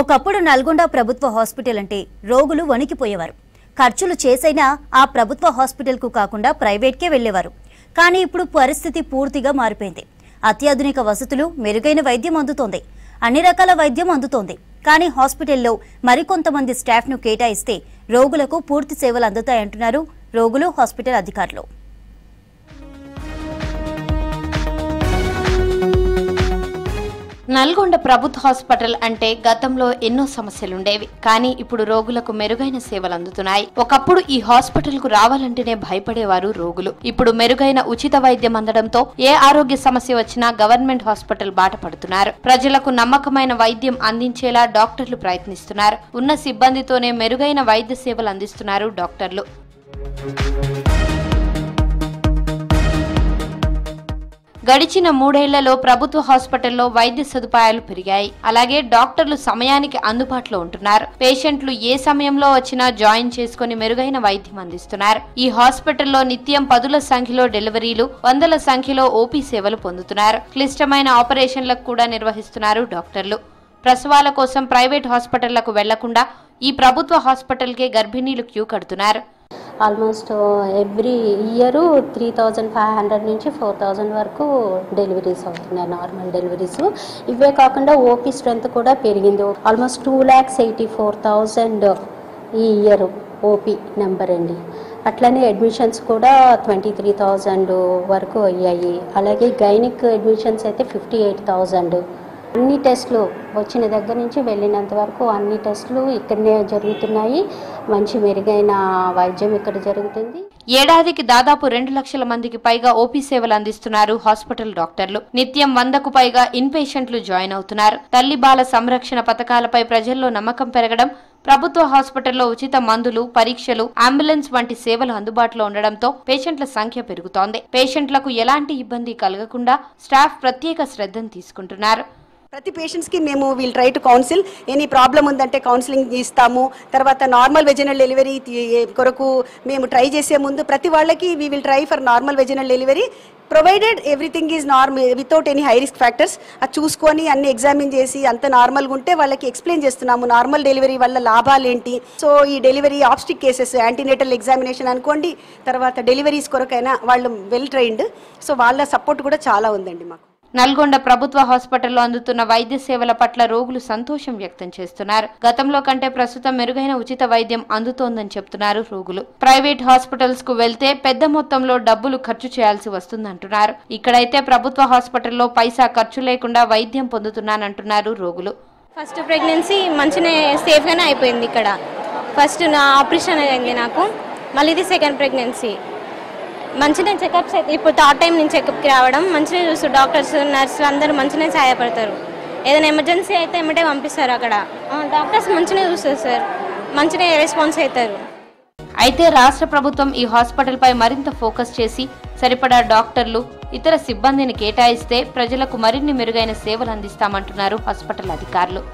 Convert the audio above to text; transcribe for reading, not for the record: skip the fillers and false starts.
ఒకప్పుడు నల్గొండ ప్రభుత్వ హాస్పిటల్ అంటే రోగులు వణికిపోయేవారు. ఖర్చులు చేసైనా ఆ ప్రభుత్వ హాస్పిటల్కు కాకుండా ప్రైవేట్కే వెళ్లేవారు. కానీ ఇప్పుడు పరిస్థితి పూర్తిగా మారిపోయింది. అత్యాధునిక వసతులు, మెరుగైన వైద్యం అందుతోంది. అన్ని రకాల వైద్యం అందుతోంది. కానీ హాస్పిటల్లో మరికొంతమంది స్టాఫ్ను కేటాయిస్తే రోగులకు పూర్తి సేవలు అందుతాయంటున్నారు రోగులు, హాస్పిటల్ అధికారులు. నల్గొండ ప్రభుత్వ హాస్పిటల్ అంటే గతంలో ఎన్నో సమస్యలుండేవి. కానీ ఇప్పుడు రోగులకు మెరుగైన సేవలు అందుతున్నాయి. ఒకప్పుడు ఈ హాస్పిటల్ కు రావాలంటేనే భయపడేవారు రోగులు. ఇప్పుడు మెరుగైన ఉచిత వైద్యం అందడంతో ఏ ఆరోగ్య సమస్య వచ్చినా గవర్నమెంట్ హాస్పిటల్ బాట పడుతున్నారు. ప్రజలకు నమ్మకమైన వైద్యం అందించేలా డాక్టర్లు ప్రయత్నిస్తున్నారు. ఉన్న సిబ్బందితోనే మెరుగైన వైద్య సేవలు అందిస్తున్నారు డాక్టర్లు. గడిచిన 3 ఏళ్లలో ప్రభుత్వ హాస్పిటల్లో వైద్య సదుపాయాలు పెరిగాయి. అలాగే డాక్టర్లు సమయానికి అందుబాటులో ఉంటున్నారు. పేషెంట్లు ఏ సమయంలో వచ్చినా జాయిన్ చేసుకుని మెరుగైన వైద్యం అందిస్తున్నారు. ఈ హాస్పిటల్లో నిత్యం 10ల సంఖ్యలో డెలివరీలు, 100ల సంఖ్యలో ఓపీ సేవలు పొందుతున్నారు. క్లిష్టమైన ఆపరేషన్లకు కూడా నిర్వహిస్తున్నారు డాక్టర్లు. ప్రసవాల కోసం ప్రైవేట్ హాస్పిటళ్లకు వెళ్లకుండా ఈ ప్రభుత్వ హాస్పిటల్కే గర్భిణీలు క్యూ కడుతున్నారు. ఆల్మోస్ట్ ఎవ్రీ ఇయర్ 3500 నుంచి 4000 వరకు డెలివరీస్ అవుతున్నాయి, నార్మల్ డెలివరీస్. ఇవే కాకుండా ఓపీ స్ట్రెంత్ కూడా పెరిగింది. ఆల్మోస్ట్ 2,84,000 ఈ ఇయర్ ఓపీ నెంబర్ అండి. అట్లనే అడ్మిషన్స్ కూడా 23,000 వరకు అయ్యాయి. అలాగే గైనిక్ అడ్మిషన్స్ అయితే 58,000. అన్ని టెస్టులు వచ్చిన దగ్గర నుంచి వెళ్ళినంత వరకు అన్ని టెస్టులు ఇక్కడనే జరుగుతున్నాయి. మంచి మెరుగైన వైద్యం ఇక్కడ జరుగుతుంది. ఏడాదికి దాదాపు 2 లక్షల మందికి పైగా ఓపీ సేవలు అందిస్తున్నారు హాస్పిటల్ డాక్టర్లు. నిత్యం 100కు పైగా ఇన్ పేషెంట్లు జాయిన్ అవుతున్నారు. తల్లి బాల సంరక్షణ పథకాలపై ప్రజల్లో నమ్మకం పెరగడం, ప్రభుత్వ హాస్పిటల్లో ఉచిత మందులు, పరీక్షలు, అంబులెన్స్ వంటి సేవలు అందుబాటులో ఉండడంతో పేషెంట్ల సంఖ్య పెరుగుతోంది. పేషెంట్లకు ఎలాంటి ఇబ్బంది కలగకుండా స్టాఫ్ ప్రత్యేక శ్రద్ధను తీసుకుంటున్నారు. ప్రతి పేషెంట్స్కి మేము will try to counsel. Any problem ఉందంటే కౌన్సిలింగ్ ఇస్తాము. తర్వాత నార్మల్ వెజినల్ డెలివరీ కొరకు మేము ట్రై చేసే ముందు ప్రతి వాళ్ళకి we will try for normal vaginal delivery provided everything is normal without any high risk factors. అది చూసుకొని అన్ని ఎగ్జామిన్ చేసి అంత నార్మల్గా ఉంటే వాళ్ళకి ఎక్స్ప్లెయిన్ చేస్తున్నాము నార్మల్ డెలివరీ వల్ల లాభాలు ఏంటి. సో ఈ డెలివరీ ఆబ్స్టిక్ కేసెస్, యాంటీనేటల్ ఎగ్జామినేషన్ అనుకోండి, తర్వాత డెలివరీస్ కొరకైనా వాళ్ళు వెల్ ట్రైన్డ్. సో వాళ్ళ సపోర్ట్ కూడా చాలా ఉందండి మాకు. నల్గొండ ప్రభుత్వ హాస్పిటల్లో అందుతున్న వైద్య సేవల పట్ల రోగులు సంతోషం వ్యక్తం చేస్తున్నారు. గతంలో కంటే ప్రస్తుతం మెరుగైన ఉచిత వైద్యం అందుతోందని చెప్తున్నారు రోగులు. ప్రైవేట్ హాస్పిటల్స్ కు వెళ్తే పెద్ద మొత్తంలో డబ్బులు ఖర్చు చేయాల్సి వస్తుందంటున్నారు. ఇక్కడైతే ప్రభుత్వ హాస్పిటల్లో పైసా ఖర్చు లేకుండా వైద్యం పొందుతున్నానంటున్నారు రోగులు. ఫస్ట్ ప్రెగ్నెన్సీ మంచిగా సేఫ్గానే అయిపోయింది. ఇక్కడ ఫస్ట్ నా ఆపరేషన్ అయింది నాకు. మళ్ళీ ఇది సెకండ్ ప్రెగ్నెన్సీ. మంచిగా చెకప్స్ అయితే ఇప్పుడు 3rd టైం నేను చెకప్కి రావడం. మంచిగా చూస్తారు డాక్టర్స్, నర్సులు అందరూ మంచిగా సహాయపడతారు. ఏదైనా ఎమర్జెన్సీ అయితే ఏమంటే పంపిస్తారు. అక్కడ డాక్టర్స్ మంచిగా చూస్తారు సార్, మంచిగా రెస్పాన్స్ అవుతారు. అయితే రాష్ట్ర ప్రభుత్వం ఈ హాస్పిటల్ పై మరింత ఫోకస్ చేసి సరిపడా డాక్టర్లు, ఇతర సిబ్బందిని కేటాయిస్తే ప్రజలకు మరిన్ని మెరుగైన సేవలు అందిస్తామంటున్నారు హాస్పిటల్ అధికారులు.